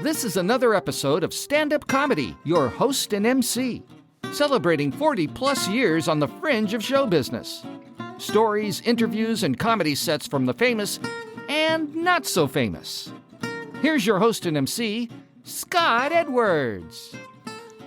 This is another episode of Standup Comedy, your host and MC, celebrating 40-plus years on the fringe of show business. Stories, interviews, and comedy sets from the famous and not so famous. Here's your host and MC, Scott Edwards.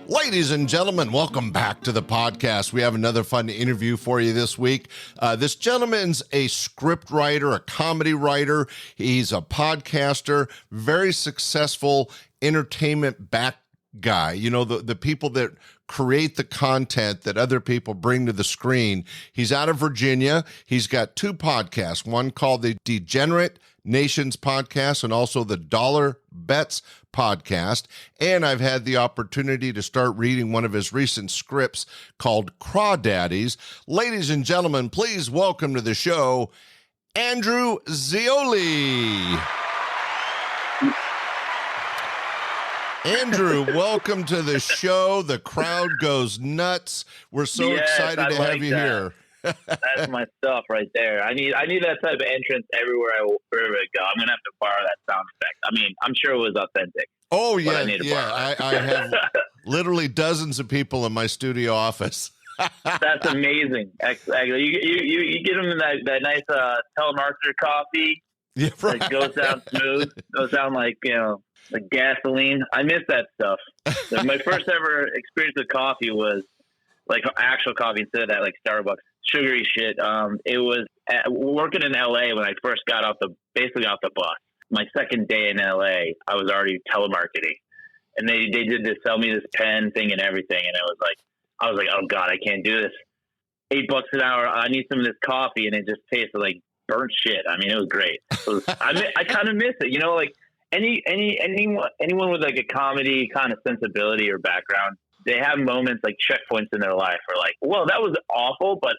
Ladies and gentlemen, welcome back to the podcast. We have another fun interview for you this week. This gentleman's a script writer, a comedy writer. He's a podcaster, very successful entertainment back guy. You know, the people that create the content that other people bring to the screen. He's out of Virginia. He's got two podcasts, one called the Degenerate Nations podcast and also the Betz podcast. And I've had the opportunity to start reading one of his recent scripts called Crawdaddies. Ladies and gentlemen, please welcome to the show, Andrew Zeoli. Andrew, welcome to the show. The crowd goes nuts. We're so excited to have you here. That's my stuff right there. I need that type of entrance everywhere I go. I'm gonna have to borrow that sound effect. I mean, I'm sure it was authentic. Oh yeah, I have literally dozens of people in my studio office. That's amazing. Exactly. You get them that nice telemarketer coffee. Yeah, right. That goes down smooth. Goes down like like gasoline. I miss that stuff. My first ever experience with coffee was like actual coffee instead of that like Starbucks sugary shit. It was working in LA when I first got off the bus. My second day in LA, I was already telemarketing, and they did this, sell me this pen thing and everything, and I was like, oh god, I can't do this. $8 an hour. I need some of this coffee, and it just tasted like burnt shit. I mean, it was great. I kind of miss it, you know, like anyone with like a comedy kind of sensibility or background. They have moments like checkpoints in their life where like, well, that was awful, but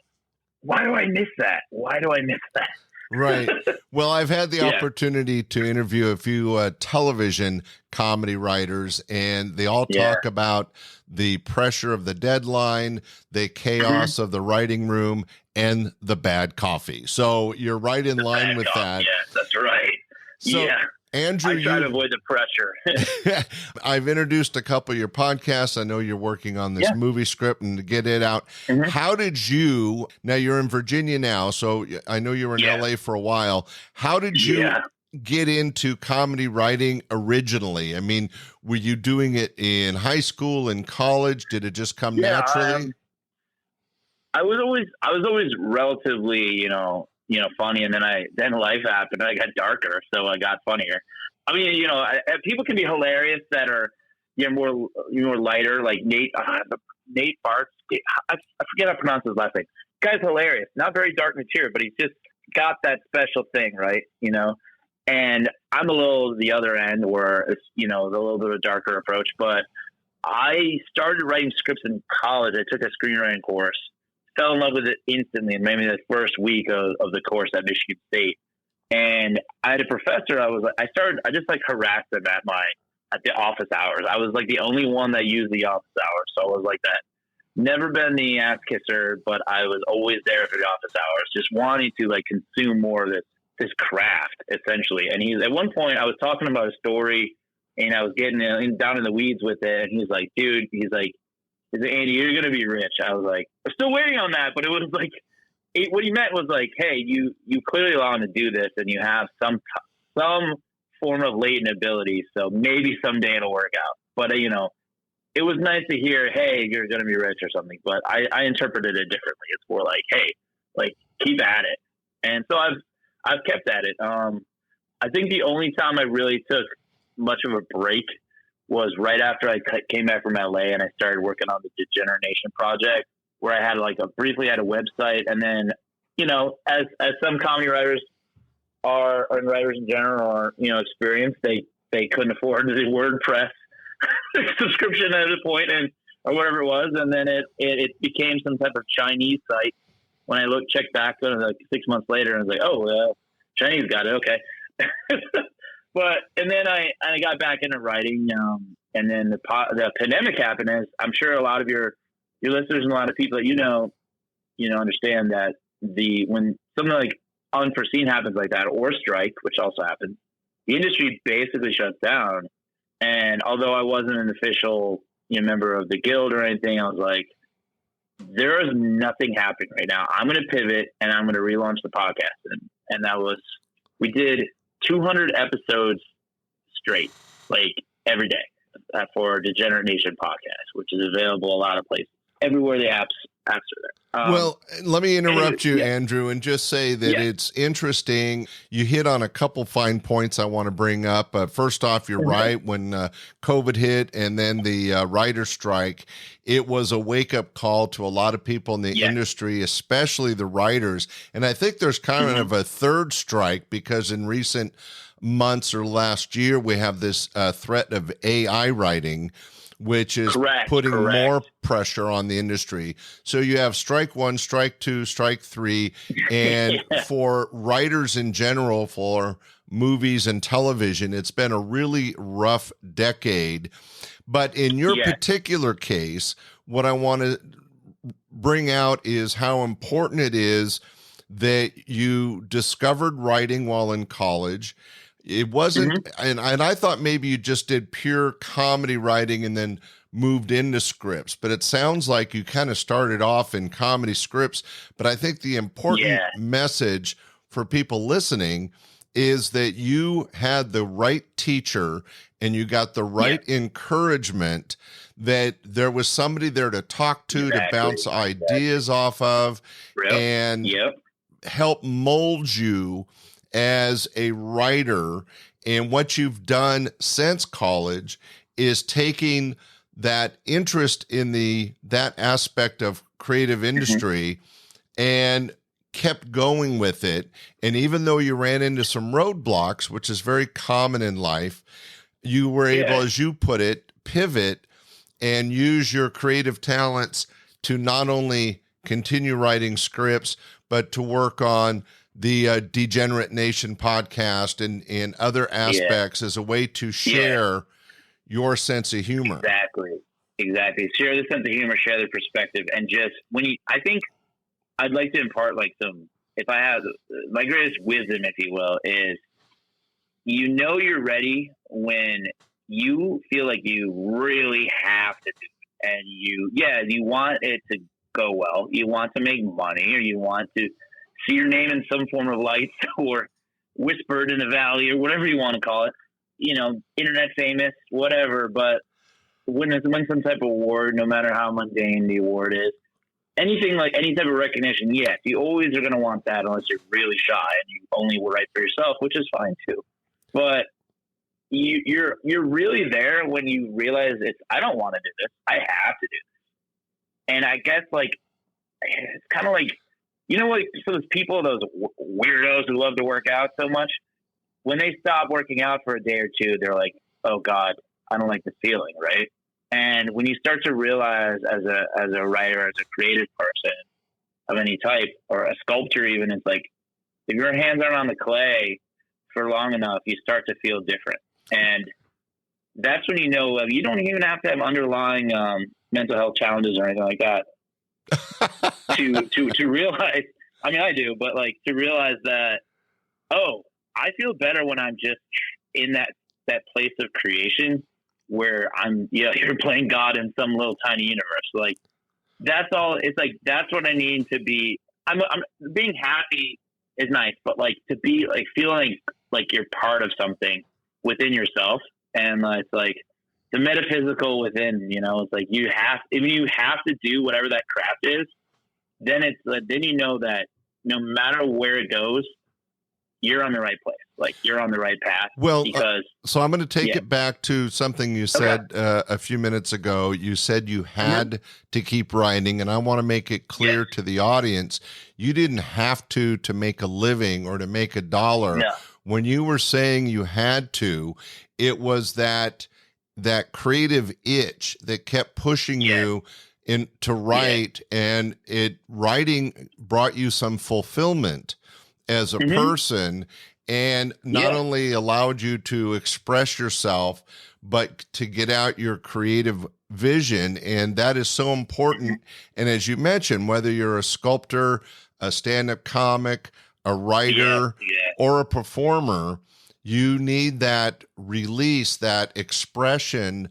why do I miss that? Why do I miss that? Right. Well, I've had the opportunity to interview a few television comedy writers, and they all talk about the pressure of the deadline, the chaos of the writing room, and the bad coffee. So you're right in line with that. Yes, that's right. So, Andrew, I try to avoid the pressure. I've introduced a couple of your podcasts. I know you're working on this movie script and to get it out. How did you, now you're in Virginia now, so I know you were in LA for a while. How did you get into comedy writing originally? I mean, were you doing it in high school, in college? Did it just come naturally? I was always relatively, funny, and then life happened. I got darker, so I got funnier. I mean, people can be hilarious that are more lighter, like Nate Bartz. I forget how to pronounce his last name. This guy's hilarious. Not very dark material, but he's just got that special thing, right? And I'm a little the other end where it's a little bit of a darker approach. But I started writing scripts in college. I took a screenwriting course. Fell in love with it instantly, maybe the first week of the course at Michigan State. And I had a professor. I just like harassed him at the office hours. I was like the only one that used the office hours. So I was like that. Never been the ass kisser, but I was always there for the office hours, just wanting to like consume more of this craft essentially. And at one point I was talking about a story and I was getting down in the weeds with it. And he's like, dude, Andy, you're going to be rich. I was like, I'm still waiting on that. But it was like, what he meant was like, hey, you clearly want to do this and you have some form of latent ability. So maybe someday it'll work out. But, it was nice to hear, hey, you're going to be rich or something. But I interpreted it differently. It's more like, hey, like keep at it. And so I've kept at it. I think the only time I really took much of a break was right after I came back from LA and I started working on the Degenerate project, where I had briefly had a website. And then, as some comedy writers are, and writers in general are, experienced, they couldn't afford the WordPress subscription at a point or whatever it was. And then it became some type of Chinese site. When I checked back on it like 6 months later and I was like, oh, Chinese got it. Okay. And then I got back into writing, and then the pandemic happened. As I'm sure a lot of your listeners and a lot of people that understand that when something like unforeseen happens like that, or strike, which also happened, the industry basically shuts down. And although I wasn't an official member of the guild or anything, I was like, there is nothing happening right now. I'm going to pivot and I'm going to relaunch the podcast. And that was, we did 200 episodes straight, like every day for Degenerate Nation podcast, which is available a lot of places, everywhere the apps are there. Well, let me interrupt you, yeah. Andrew, and just say that it's interesting. You hit on a couple fine points I want to bring up. First off, you're right. When COVID hit and then the writer's strike, it was a wake-up call to a lot of people in the industry, especially the writers. And I think there's kind of a third strike because in recent months or last year, we have this threat of AI writing, which is putting more pressure on the industry. So you have strike 1, strike 2, strike 3, and for writers in general, for movies and television, it's been a really rough decade. But in your particular case, what I want to bring out is how important it is that you discovered writing while in college. It wasn't, and I thought maybe you just did pure comedy writing and then moved into scripts, but it sounds like you kind of started off in comedy scripts. But I think the important message for people listening is that you had the right teacher and you got the right encouragement, that there was somebody there to talk to, to bounce ideas off of, and help mold you as a writer. And what you've done since college is taking that interest in that aspect of creative industry and kept going with it. And even though you ran into some roadblocks, which is very common in life, you were able, as you put it, pivot and use your creative talents to not only continue writing scripts, but to work on the Degenerate Nation podcast and other aspects as a way to share your sense of humor. Exactly. Share the sense of humor, share the perspective. And just I think I'd like to impart if I have my greatest wisdom, if you will, is, you're ready when you feel like you really have to do it. And you want it to go well. You want to make money, or you want to see your name in some form of lights or whispered in the valley or whatever you want to call it, internet famous, whatever. But win some type of award, no matter how mundane the award is, anything like any type of recognition, yes, you always are going to want that unless you're really shy and you only will write for yourself, which is fine too. But you're really there when you realize I don't want to do this. I have to do this. And I guess it's kind of like, so those people, those weirdos who love to work out so much, when they stop working out for a day or two, they're like, oh God, I don't like the feeling, right? And when you start to realize as a writer, as a creative person of any type, or a sculptor even, it's like, if your hands aren't on the clay for long enough, you start to feel different. And that's when you don't even have to have underlying mental health challenges or anything like that to realize, I mean, I do, but to realize that, I feel better when I'm just in that place of creation where you're playing God in some little tiny universe. That's all. It's that's what I need to be. I'm being happy is nice, but to be feeling like you're part of something within yourself, and it's the metaphysical within. It's you have to do whatever that craft is. Then then that no matter where it goes, you're on the right place. You're on the right path. Well, so I'm going to take it back to something you said a few minutes ago. You said you had to keep writing, and I want to make it clear to the audience, you didn't have to make a living or to make a dollar. No. When you were saying you had to, it was that creative itch that kept pushing you to write, and writing brought you some fulfillment as a person, and not only allowed you to express yourself, but to get out your creative vision. And that is so important. And as you mentioned, whether you're a sculptor, a stand-up comic, a writer, or a performer, You need that release, that expression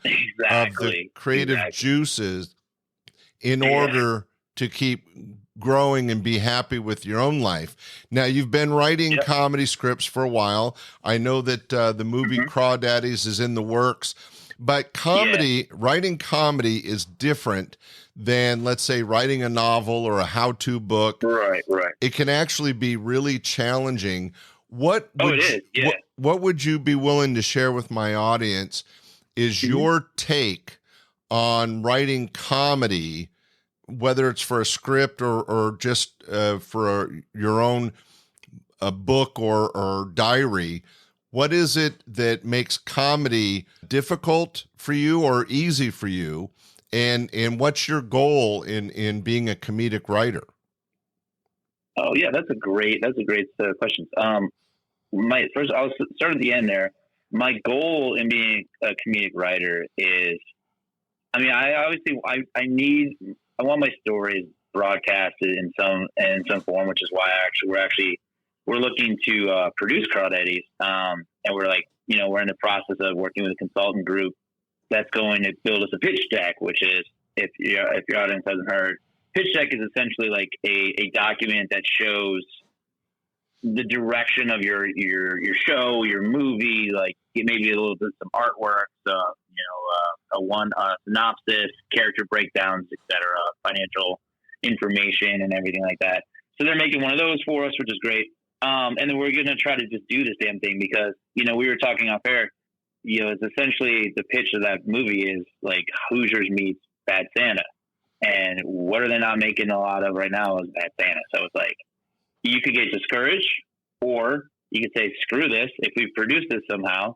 of the creative juices in order to keep growing and be happy with your own life. Now, you've been writing comedy scripts for a while. I know that the movie Crawdaddies is in the works, but writing comedy is different than, let's say, writing a novel or a how-to book. Right. It can actually be really challenging. What would you be willing to share with my audience is your take on writing comedy, whether it's for a script or just for your own book or diary? What is it that makes comedy difficult for you or easy for you? And what's your goal in being a comedic writer? Oh yeah, that's a great set of questions. I'll start at the end there. My goal in being a comedic writer is, I want my stories broadcasted in some form, which is why we're looking to produce Crawdaddies, and we're we're in the process of working with a consultant group that's going to build us a pitch deck, which is, if your audience hasn't heard, pitch deck is essentially like a document that shows the direction of your show, your movie, like maybe a little bit some artwork, a synopsis, character breakdowns, etc., financial information, and everything like that. So they're making one of those for us, which is great. And then we're going to try to just do this damn thing because we were talking off air. It's essentially the pitch of that movie is like Hoosiers meets Bad Santa, and what are they not making a lot of right now is Bad Santa. So it's like, you could get discouraged, or you could say, screw this. If we produce this somehow,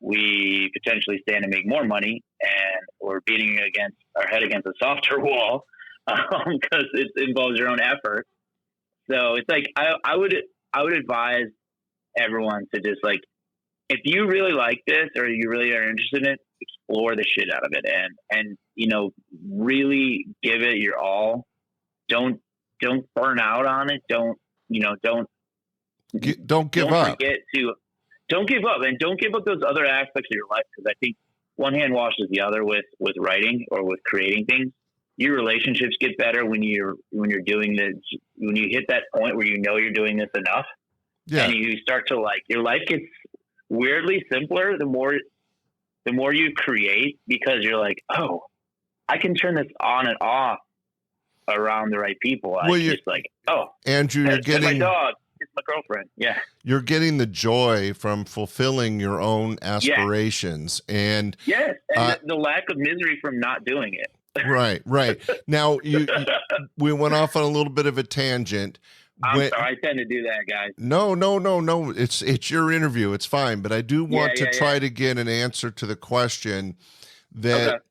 we potentially stand to make more money, and we're beating our head against a softer wall because it involves your own effort. So it's like, I would advise everyone to just like, if you really like this or you really are interested in it, explore the shit out of it and really give it your all. Don't burn out on it. Don't give up. Don't give up, and don't give up those other aspects of your life, because I think one hand washes the other with writing or with creating things. Your relationships get better when you're doing this. When you hit that point where you're doing this enough, and you start to your life gets weirdly simpler the more you create, because you're like, oh, I can turn this on and off around the right people. Andrew, you're getting my dog. It's my girlfriend. Yeah. You're getting the joy from fulfilling your own aspirations. And yes. And the lack of misery from not doing it. Right. Now we went off on a little bit of a tangent. I'm sorry, I tend to do that, guys. No. It's your interview. It's fine. But I do want to try to get an answer to the question that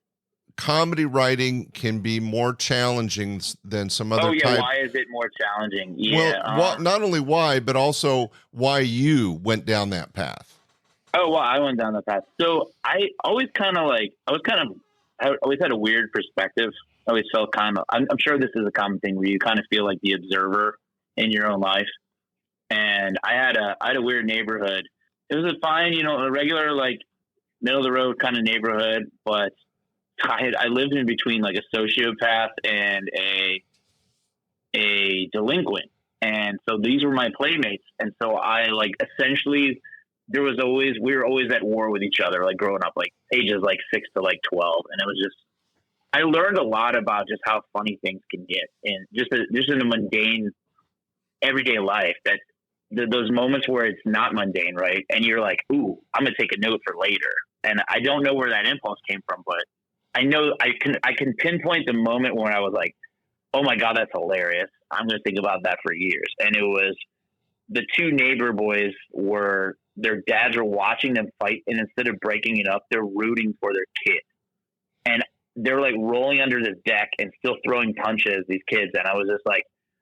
comedy writing can be more challenging than some other type. Why is it more challenging? Well, not only why, but also why you went down that path. Oh, well, I went down that path. So I always had a weird perspective. I always felt I'm sure this is a common thing where you kind of feel like the observer in your own life. And I had a weird neighborhood. It was a fine, a regular, middle of the road kind of neighborhood, but I lived in between a sociopath and a delinquent. And so these were my playmates. And so I essentially we were always at war with each other, growing up, ages 6 to 12. And it was just, I learned a lot about just how funny things can get, and just in a mundane everyday life, that those moments where it's not mundane, right? And you're like, ooh, I'm going to take a note for later. And I don't know where that impulse came from, but I know I can pinpoint the moment when I was like, oh my God, that's hilarious. I'm going to think about that for years. And it was the two neighbor boys their dads were watching them fight, and instead of breaking it up, they're rooting for their kid. And they're rolling under the deck and still throwing punches, these kids. And I was just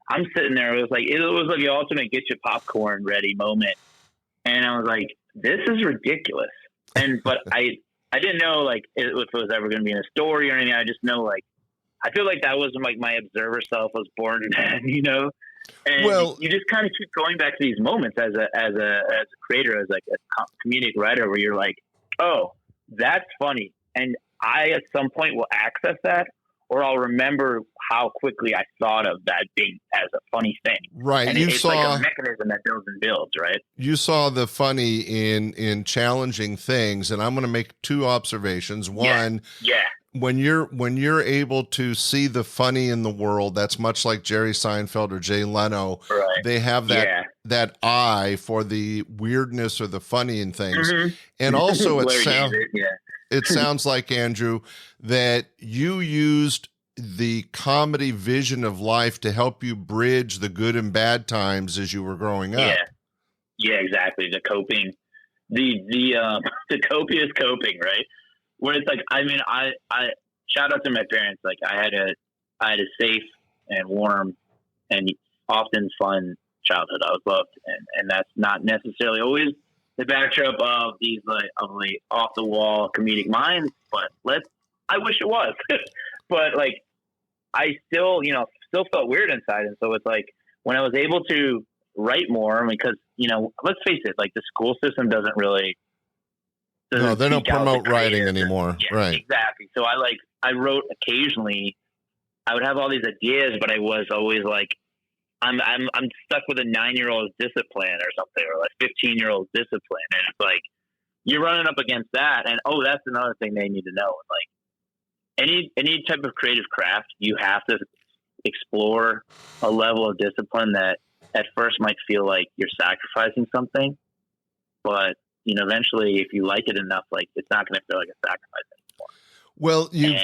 I'm sitting there. It was the ultimate get your popcorn ready moment. And I was like, this is ridiculous. But I didn't know if it was ever going to be in a story or anything. I just know I feel like that was my observer self was born then, And Well, you just kind of keep going back to these moments as a creator, as like a comedic writer, where you're like, oh, that's funny. And I, at some point, will access that, or I'll remember how quickly I thought of that being as a funny thing. right. And it's like a mechanism that builds and builds, right? You saw the funny in challenging things, and I'm going to make two observations. One, Yeah. when you're able to see the funny in the world, that's much like Jerry Seinfeld or Jay Leno. Right. They have that eye for the weirdness or the funny in things. Mm-hmm. And also Yeah. it sounds like, Andrew, that you used the comedy vision of life to help you bridge the good and bad times as you were growing up. Yeah, exactly. The coping, the copious coping, right? Where it's like, I mean, I shout out to my parents. Like, I had a safe and warm and often fun childhood. I was loved, and that's not necessarily always the backdrop of these like off the wall comedic minds, but I wish it was. But like, I still felt weird inside. And so it's like, when I was able to write more, because, let's face it, like, the school system doesn't they don't promote writing anymore. Yeah, right. Exactly. So I wrote occasionally. I would have all these ideas, but I was always like, I'm stuck with a 9-year-old's discipline or something, or a 15-year-old's discipline. And it's like, you're running up against that. And, that's another thing they need to know. Like, any type of creative craft, you have to explore a level of discipline that at first might feel like you're sacrificing something, but eventually, if you like it enough, like, it's not going to feel like a sacrifice anymore. Well, you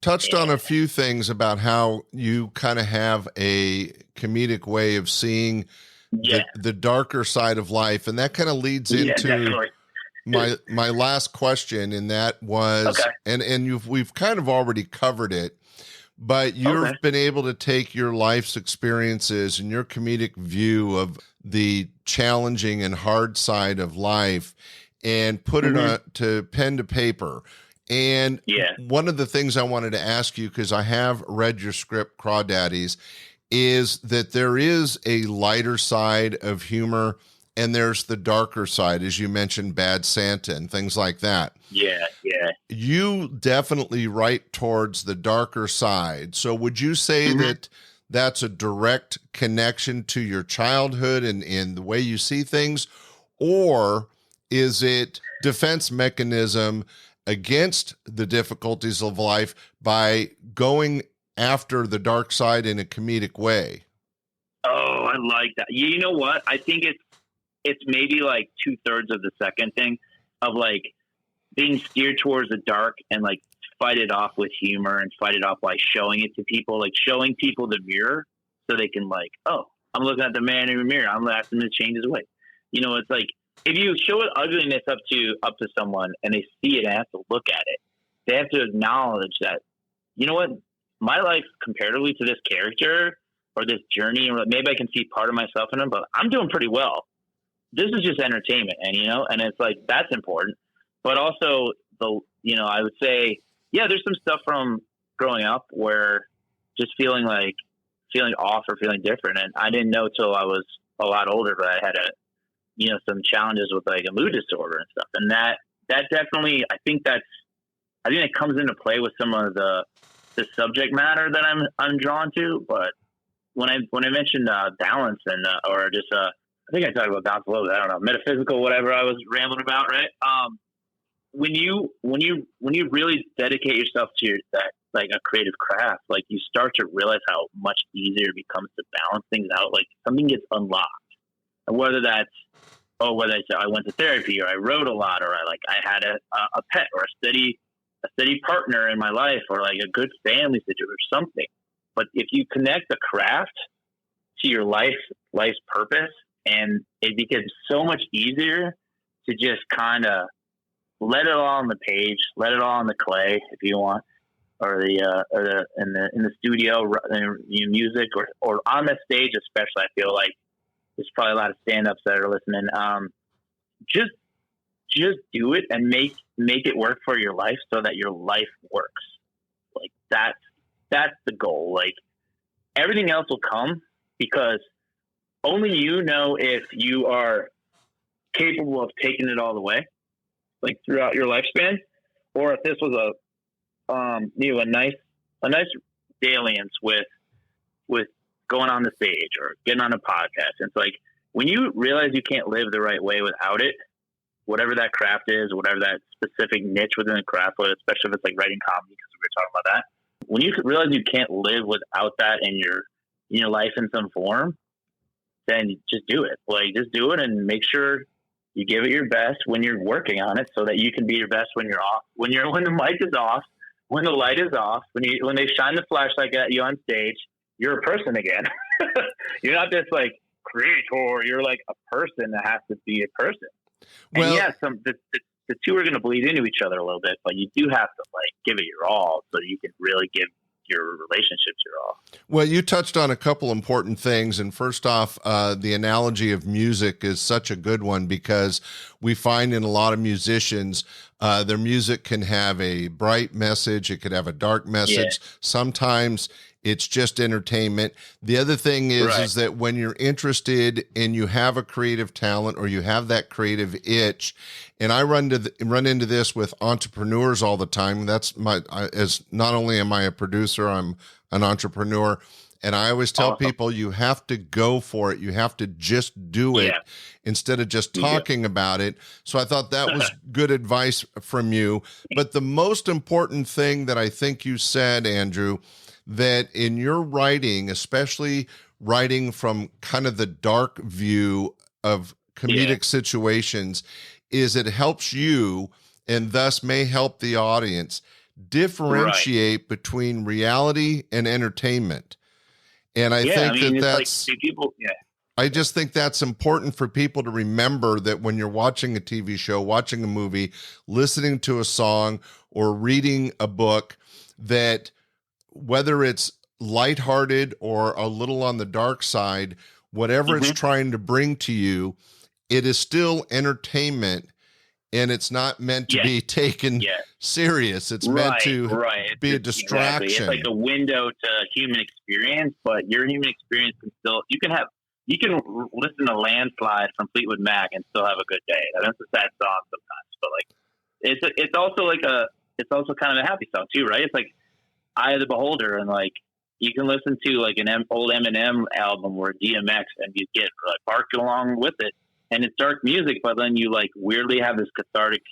touched on a few things about how you kind of have a comedic way of seeing the darker side of life, and that kind of leads into my last question, and that was, and we've kind of already covered it, but you've been able to take your life's experiences and your comedic view of the challenging and hard side of life and put it on to pen to paper. And one of the things I wanted to ask you, because I have read your script, Crawdaddies, is that there is a lighter side of humor and there's the darker side, as you mentioned, Bad Santa and things like that. Yeah. You definitely write towards the darker side. So would you say that that's a direct connection to your childhood and the way you see things? Or is it defense mechanism against the difficulties of life by going after the dark side in a comedic way? Oh, I like that. You know what? I think it's maybe like 2/3 of the second thing, of like being steered towards the dark and like fight it off with humor and fight it off by showing it to people, like showing people the mirror so they can like, oh, I'm looking at the man in the mirror. I'm going to ask him to change his way. It's like, if you show ugliness up to someone and they see it and have to look at it, they have to acknowledge that, you know what, my life comparatively to this character or this journey, or maybe I can see part of myself in them, but I'm doing pretty well. This is just entertainment. And, and it's like, that's important. But also I would say, there's some stuff from growing up where just feeling off or feeling different. And I didn't know till I was a lot older that I had some challenges with like a mood disorder and stuff. And that definitely, I think that comes into play with some of the subject matter that I'm drawn to. But when I mentioned balance and or just I think I talked about balance a little bit. I don't know, metaphysical, whatever I was rambling about, right? When you really dedicate yourself to that, like a creative craft, like you start to realize how much easier it becomes to balance things out. Like something gets unlocked, and whether that's I went to therapy, or I wrote a lot, or I had a pet, or a steady partner in my life, or like a good family situation or something. But if you connect the craft to your life's purpose, and it becomes so much easier to just kind of let it all on the page, let it all on the clay, if you want, or in the studio, music, or on the stage, especially. I feel like there's probably a lot of stand-ups that are listening. Just do it and make it work for your life so that your life works. Like that's the goal. Like everything else will come because only you know if you are capable of taking it all the way, like throughout your lifespan, or if this was a nice dalliance with going on the stage or getting on a podcast. It's like when you realize you can't live the right way without it, whatever that craft is, whatever that specific niche within the craft, especially if it's like writing comedy, because we were talking about that. When you realize you can't live without that in your life in some form, then just do it. Like, just do it and make sure you give it your best when you're working on it, so that you can be your best when you're off. When the mic is off, when the light is off, when they shine the flashlight at you on stage, you're a person again. You're not just like creator. You're like a person that has to be a person. Well, and the two are going to bleed into each other a little bit, but you do have to like give it your all so you can really give your relationships your all. Well, you touched on a couple important things. And first off, the analogy of music is such a good one, because we find in a lot of musicians, their music can have a bright message. It could have a dark message. Yeah. Sometimes it's just entertainment. The other thing is that when you're interested and you have a creative talent, or you have that creative itch, and I run into this with entrepreneurs all the time. That's as not only am I a producer, I'm an entrepreneur. And I always tell people, you have to go for it. You have to just do it instead of just talking about it. So I thought that was good advice from you. But the most important thing that I think you said, Andrew, that in your writing, especially writing from kind of the dark view of comedic situations, is it helps you, and thus may help the audience, differentiate between reality and entertainment. And I think that's like people. I just think that's important for people to remember, that when you're watching a TV show, watching a movie, listening to a song, or reading a book, that whether it's lighthearted or a little on the dark side, whatever it's trying to bring to you, it is still entertainment, and it's not meant to be taken serious. It's meant to be a distraction. Exactly. It's like a window to human experience, but your human experience can still, you can listen to Landslide from Fleetwood Mac and still have a good day. That's a sad song sometimes, but like, it's also kind of a happy song too, right? It's like Eye of the Beholder, and like, you can listen to like an old Eminem album or DMX, and you get like barked along with it, and it's dark music, but then you like weirdly have this cathartic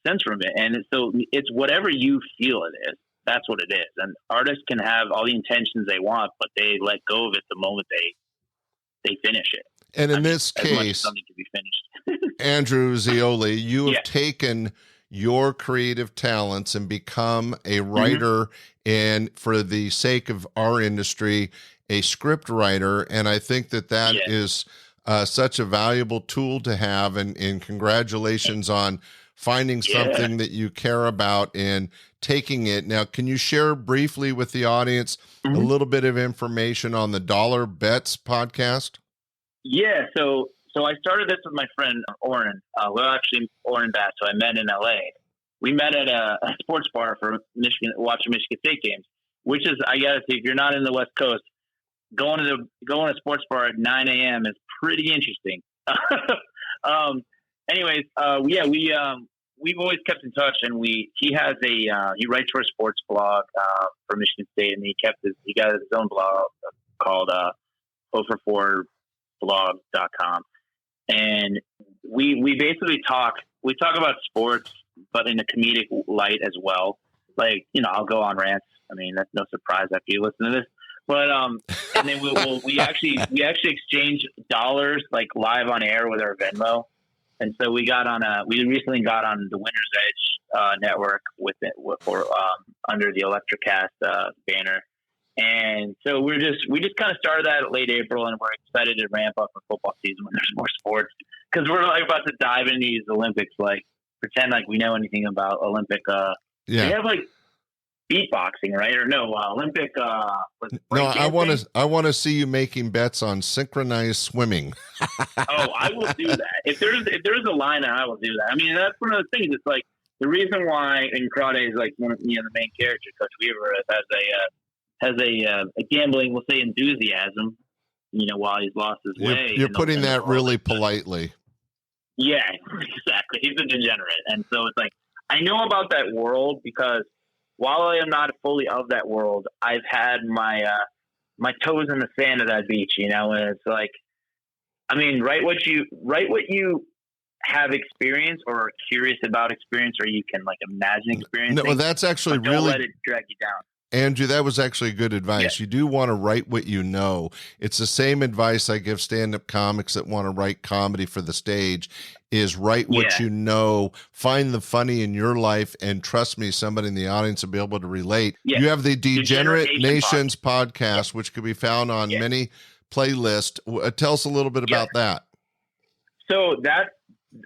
sense from it. And so it's whatever you feel it is. That's what it is. And artists can have all the intentions they want, but they let go of it the moment they finish it. And in this case, something to be finished. Andrew Zeoli, you have taken your creative talents and become a writer, and for the sake of our industry, a script writer. And I think that is such a valuable tool to have. And congratulations on finding something that you care about and taking it. Now, can you share briefly with the audience a little bit of information on the Betz podcast? Yeah. So I started this with my friend, Oren. We're actually Oren Bass, who I met in LA. We met at a sports bar for Michigan, watching Michigan State games, which is, I gotta say, if you're not in the West Coast, going to a sports bar at 9 a.m. is pretty interesting. We've always kept in touch, and he writes for a sports blog for Michigan State, and he got his own blog called 0for4blog.com. And we basically talk about sports, but in a comedic light as well. Like, I'll go on rants. I mean, that's no surprise after you listen to this. But and then we actually exchange dollars like live on air with our Venmo. And so we recently got on the Winner's Edge network under the Electrocast banner. And so we just kind of started that at late April, and we're excited to ramp up for football season when there's more sports, because we're like about to dive into these Olympics, like pretend like we know anything about Olympic. They have like beatboxing, right? Or no, Olympic. No, I want to see you making bets on synchronized swimming. I will do that. If there's a line, I will do that. I mean, that's one of the things. It's like the reason why in Crawdaddies, like one of the main character, Coach Weaver, has a gambling, we'll say, enthusiasm. while he's lost his way. You're putting that really politely. Yeah, exactly. He's a degenerate. And so it's like, I know about that world because while I am not fully of that world, I've had my toes in the sand of that beach, and it's like, I mean, write what you have experienced or are curious about experience, or you can like imagine experiencing. No, that's actually don't really let it drag you down. Andrew, that was actually good advice. Yeah. You do want to write what you know. It's the same advice I give stand-up comics that want to write comedy for the stage is write what you know, find the funny in your life, and trust me, somebody in the audience will be able to relate. Yeah. You have the Degenerate Nations podcast, which can be found on many playlists. Tell us a little bit about that. So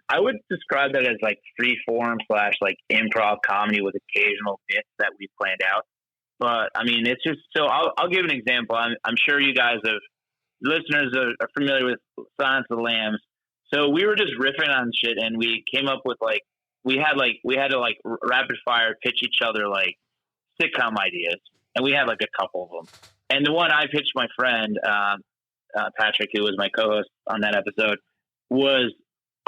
I would describe that as like free form / like improv comedy with occasional bits that we planned out. But I mean, it's just, so I'll give an example. I'm sure you guys listeners are familiar with Silence of the Lambs. So we were just riffing on shit, and we came up with we had to rapid fire pitch each other like sitcom ideas, and we had like a couple of them. And the one I pitched my friend Patrick, who was my co-host on that episode, was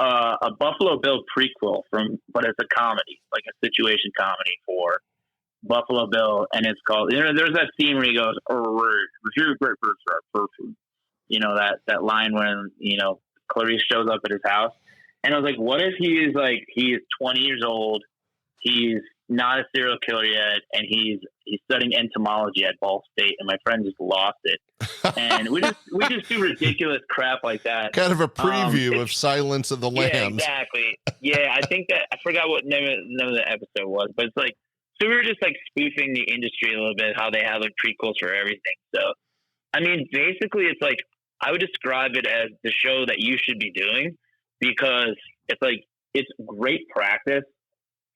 a Buffalo Bill prequel but it's a comedy, like a situation comedy for Buffalo Bill, and it's called. There's that scene where he goes, that line when Clarice shows up at his house, and I was like, what if he is 20 years old, he's not a serial killer yet, and he's studying entomology at Ball State, and my friend just lost it, and we just do ridiculous crap like that. Kind of a preview of Silence of the Lambs. Yeah, exactly. Yeah, I think that I forgot what name of the episode was, but it's like. So we were just like spoofing the industry a little bit, how they have like prequels for everything. So, I mean, basically it's like, I would describe it as the show that you should be doing, because it's like, it's great practice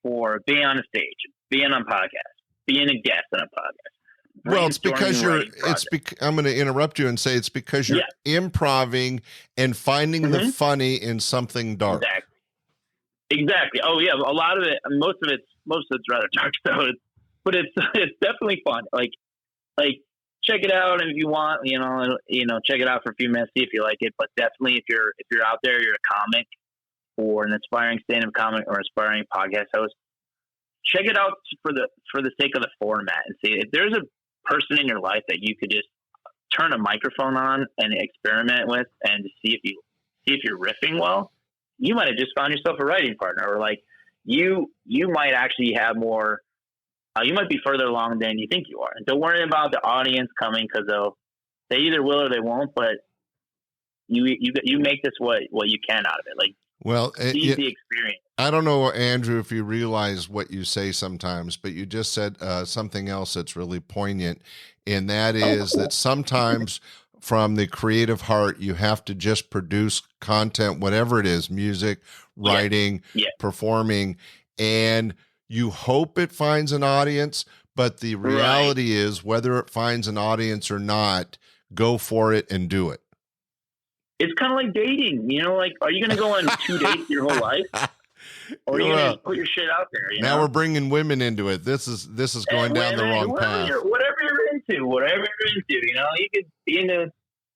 for being on a stage, being on podcasts, being a guest on a podcast. Well, it's because I'm going to interrupt you and say it's because you're improving and finding the funny in something dark. Exactly. Oh yeah. A lot of it, most of it's rather dark, but it's definitely fun. Like check it out. And if you want, check it out for a few minutes, see if you like it, but definitely if you're out there, you're a comic or an aspiring stand-up comic or aspiring podcast host, check it out for the sake of the format and see if there's a person in your life that you could just turn a microphone on and experiment with and see if you're riffing well. You might have just found yourself a writing partner, or like you might actually have more. You might be further along than you think you are. And don't worry about the audience coming, because they either will or they won't. But you make this what you can out of it. Like, well, seize the experience. I don't know, Andrew, if you realize what you say sometimes, but you just said something else that's really poignant, and that is that sometimes. From the creative heart, you have to just produce content, whatever it is, music, writing, performing, and you hope it finds an audience, but the reality is whether it finds an audience or not, go for it and do it. It's kind of like dating, like, are you going to go on 2 dates your whole life? Or are you going to put your shit out there? Now we're bringing women into it. This is going down the wrong path. Whatever you're into, you could be into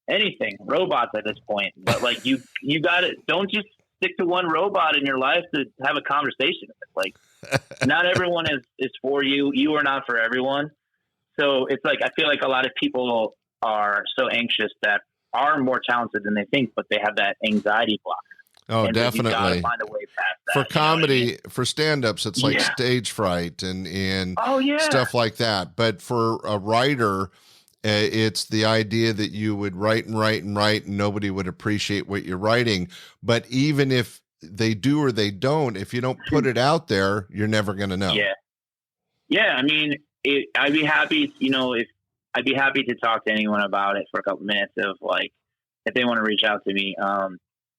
anything, robots at this point. But like you got it. Don't just stick to one robot in your life to have a conversation with. Like, not everyone is for you. You are not for everyone. So it's like, I feel like a lot of people are so anxious that are more talented than they think, but they have that anxiety block. Oh, and definitely. You gotta find a way past that, for comedy, for stand-ups, it's like stage fright and stuff like that. But for a writer, it's the idea that you would write and nobody would appreciate what you're writing. But even if they do or they don't, if you don't put it out there, you're never going to know. Yeah. I mean, I'd be happy, I'd be happy to talk to anyone about it for a couple minutes of like, if they want to reach out to me,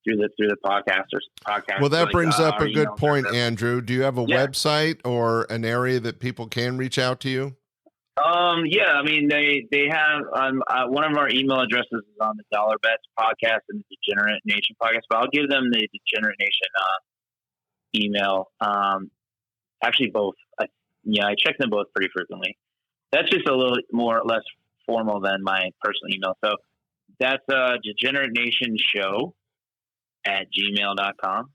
through the podcast. Well, that brings up a good point, Andrew. Do you have a website or an area that people can reach out to you? Yeah, I mean, they have, one of our email addresses is on the Betz podcast and the Degenerate Nation podcast, but I'll give them the Degenerate Nation, email. Actually both. I check them both pretty frequently. That's just a little more or less formal than my personal email. So That's Degenerate Nation Show at gmail.com.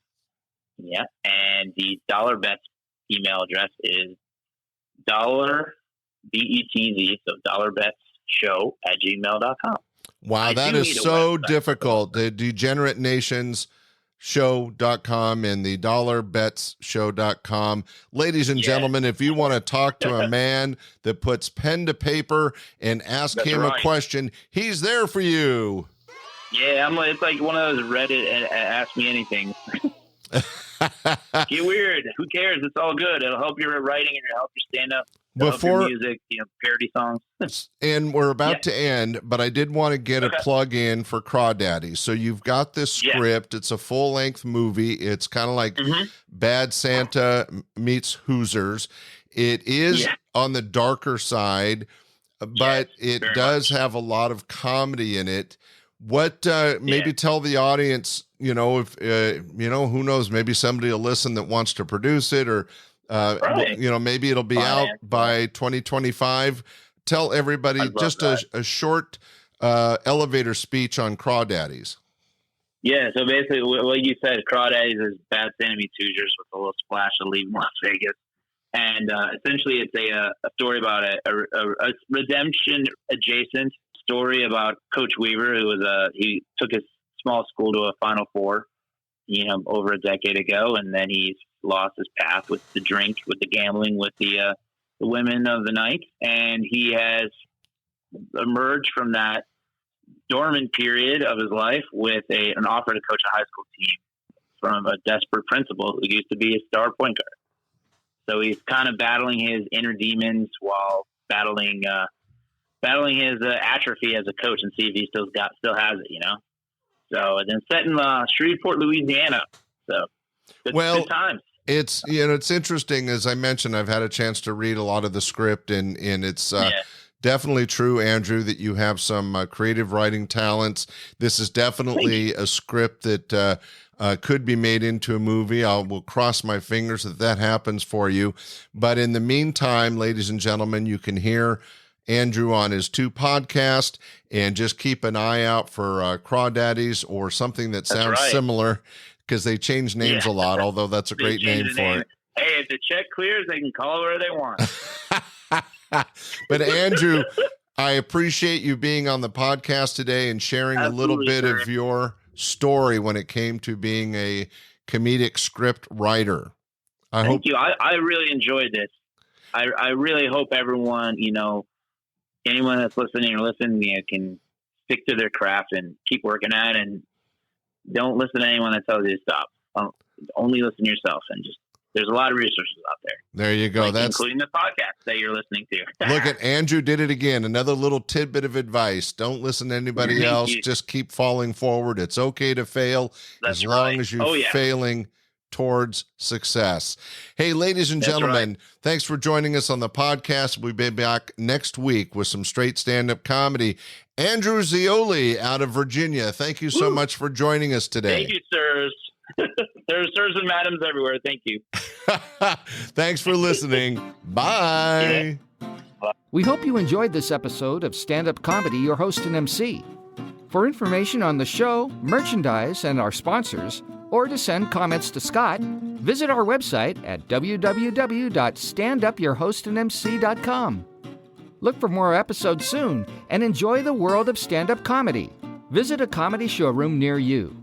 Yeah. And the Betz email address is $BETZ, so $BetzShow at gmail.com. Wow, that is so difficult. The Degenerate Nations show.com and the $BetzShow.com. Ladies and gentlemen, if you want to talk to a man that puts pen to paper and ask him a question, he's there for you. Yeah, it's like one of those Reddit ask me anything. Get weird. Who cares? It's all good. It'll help your writing and it'll help your stand up. Before music, parody songs. And we're about to end, but I did want to get a plug in for Crawdaddies. So you've got this script. It's a full-length movie. It's kind of like Bad Santa meets Hoosiers. It is on the darker side, but it does have a lot of comedy in it. What maybe tell the audience, if who knows, maybe somebody will listen that wants to produce it, or maybe it'll be out by 2025. Tell everybody just a short elevator speech on Crawdaddies. Yeah, so basically what you said, Crawdaddies is Bad Santa meets Hoosiers with a little splash of Leaving Las Vegas. And essentially it's a story about a redemption adjacent story about Coach Weaver, who he took his small school to a Final Four, over a decade ago, and then he's lost his path with the drink, with the gambling, with the women of the night, and he has emerged from that dormant period of his life with an offer to coach a high school team from a desperate principal who used to be a star point guard. So he's kind of battling his inner demons while battling his atrophy as a coach, and see if he still has it, So and then set in Shreveport, Louisiana. So good times. It's it's interesting. As I mentioned, I've had a chance to read a lot of the script, and it's definitely true, Andrew, that you have some creative writing talents. This is definitely a script that could be made into a movie. Will cross my fingers that happens for you. But in the meantime, ladies and gentlemen, you can hear Andrew on his 2 podcasts, and just keep an eye out for Crawdaddies or something that sounds similar, because they change names a lot, although that's a great name for it. Hey, if the check clears, they can call it where they want. But Andrew, I appreciate you being on the podcast today and sharing a little bit of your story when it came to being a comedic script writer. Thank you. I really enjoyed this. I really hope everyone, anyone that's listening can stick to their craft and keep working at it, and don't listen to anyone that tells you to stop. Only listen to yourself, and there's a lot of resources out there. There you go. That's including the podcast that you're listening to. Look at Andrew did it again. Another little tidbit of advice. Don't listen to anybody else. Just keep falling forward. It's okay to fail as long as you're failing towards success. Hey, ladies and gentlemen, thanks for joining us on the podcast. We'll be back next week with some straight stand-up comedy. Andrew Zeoli out of Virginia, thank you so much for joining us today. Thank you, sirs. There's sirs and madams everywhere. Thank you. Thanks for listening. Bye. We hope you enjoyed this episode of Stand-Up Comedy, Your Host and MC. For information on the show, merchandise, and our sponsors, or to send comments to Scott, visit our website at www.standupyourhostandmc.com. Look for more episodes soon and enjoy the world of stand-up comedy. Visit a comedy showroom near you.